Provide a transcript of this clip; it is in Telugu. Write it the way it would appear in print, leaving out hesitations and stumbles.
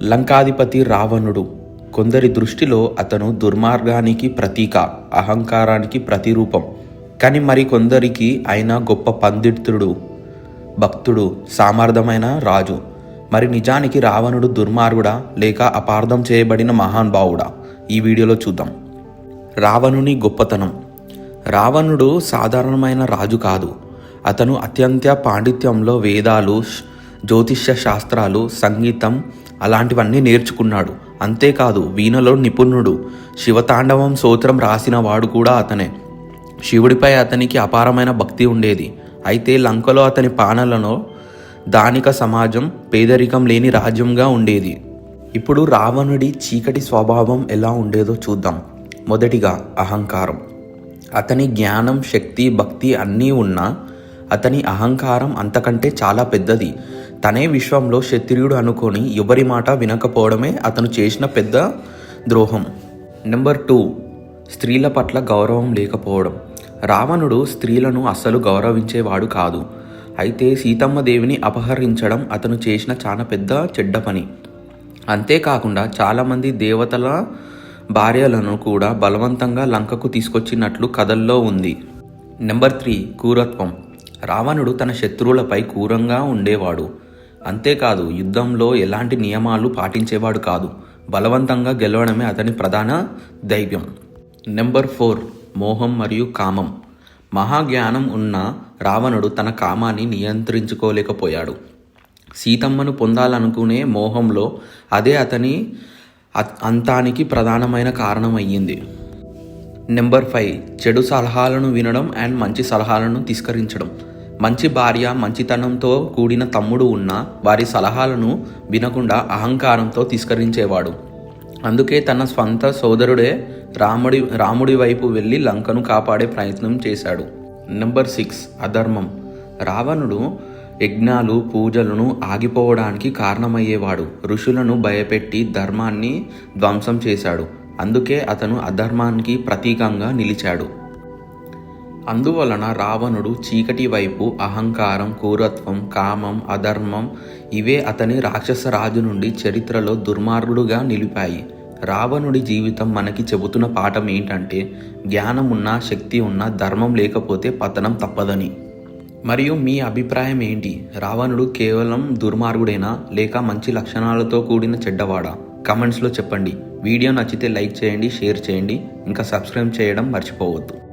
లంకాధిపతి రావణుడు. కొందరి దృష్టిలో అతను దుర్మార్గానికి ప్రతీక, అహంకారానికి ప్రతిరూపం. కానీ మరి కొందరికి ఆయన గొప్ప పండితుడు, భక్తుడు, సామర్థ్యమైన రాజు. మరి నిజానికి రావణుడు దుర్మార్గుడా లేక అపార్థం చేయబడిన మహానుభావుడా? ఈ వీడియోలో చూద్దాం. రావణుని గొప్పతనం. రావణుడు సాధారణమైన రాజు కాదు. అతను అత్యంత పాండిత్యంలో వేదాలు, జ్యోతిష్య శాస్త్రాలు, సంగీతం అలాంటివన్నీ నేర్చుకున్నాడు. అంతేకాదు వీణలో నిపుణుడు. శివతాండవం స్తోత్రం రాసిన వాడు కూడా అతనే. శివుడిపై అతనికి అపారమైన భక్తి ఉండేది. అయితే లంకలో అతని పాలనలో ధానిక సమాజం, పేదరికం లేని రాజ్యంగా ఉండేది. ఇప్పుడు రావణుడి చీకటి స్వభావం ఎలా ఉండేదో చూద్దాం. మొదటిగా అహంకారం. అతని జ్ఞానం, శక్తి, భక్తి అన్నీ ఉన్నా అతని అహంకారం అంతకంటే చాలా పెద్దది. తనే విశ్వంలో క్షత్రియుడు అనుకొని ఎవరి మాట వినకపోవడమే అతను చేసిన పెద్ద ద్రోహం. నెంబర్ 2, స్త్రీల పట్ల గౌరవం లేకపోవడం. రావణుడు స్త్రీలను అస్సలు గౌరవించేవాడు కాదు. అయితే సీతమ్మ దేవిని అపహరించడం అతను చేసిన చాలా పెద్ద చెడ్డ పని. అంతేకాకుండా చాలామంది దేవతల భార్యలను కూడా బలవంతంగా లంకకు తీసుకొచ్చినట్లు కథల్లో ఉంది. నెంబర్ 3, క్రూరత్వం. రావణుడు తన శత్రువులపై క్రూరంగా ఉండేవాడు. అంతేకాదు యుద్ధంలో ఎలాంటి నియమాలు పాటించేవాడు కాదు. బలవంతంగా గెలవడమే అతని ప్రధాన ధైర్యం. నెంబర్ 4, మోహం మరియు కామం. మహాజ్ఞానం ఉన్న రావణుడు తన కామాన్ని నియంత్రించుకోలేకపోయాడు. సీతమ్మను పొందాలనుకునే మోహంలో అదే అతని అంతానికి ప్రధానమైన కారణమయ్యింది. నెంబర్ 5, చెడు సలహాలను వినడం అండ్ మంచి సలహాలను తిరస్కరించడం. మంచి భార్య, మంచితనంతో కూడిన తమ్ముడు ఉన్న వారి సలహాలను వినకుండా అహంకారంతో తిరస్కరించేవాడు. అందుకే తన స్వంత సోదరుడే రాముడి వైపు వెళ్ళి లంకను కాపాడే ప్రయత్నం చేశాడు. నెంబర్ 6, అధర్మం. రావణుడు యజ్ఞాలు, పూజలను ఆగిపోవడానికి కారణమయ్యేవాడు. ఋషులను భయపెట్టి ధర్మాన్ని ధ్వంసం చేశాడు. అందుకే అతను అధర్మానికి ప్రతీకంగా నిలిచాడు. అందువలన రావణుడు చీకటి వైపు అహంకారం, క్రూరత్వం, కామం, అధర్మం ఇవే అతని రాక్షస రాజు నుండి చరిత్రలో దుర్మార్గుడుగా నిలిపాయి. రావణుడి జీవితం మనకి చెబుతున్న పాఠం ఏంటంటే జ్ఞానం ఉన్నా, శక్తి ఉన్నా ధర్మం లేకపోతే పతనం తప్పదని. మరియు మీ అభిప్రాయం ఏంటి? రావణుడు కేవలం దుర్మార్గుడేనా లేక మంచి లక్షణాలతో కూడిన చెడ్డవాడా? కమెంట్స్లో చెప్పండి. వీడియో నచ్చితే లైక్ చేయండి, షేర్ చేయండి, ఇంకా సబ్స్క్రైబ్ చేయడం మర్చిపోవద్దు.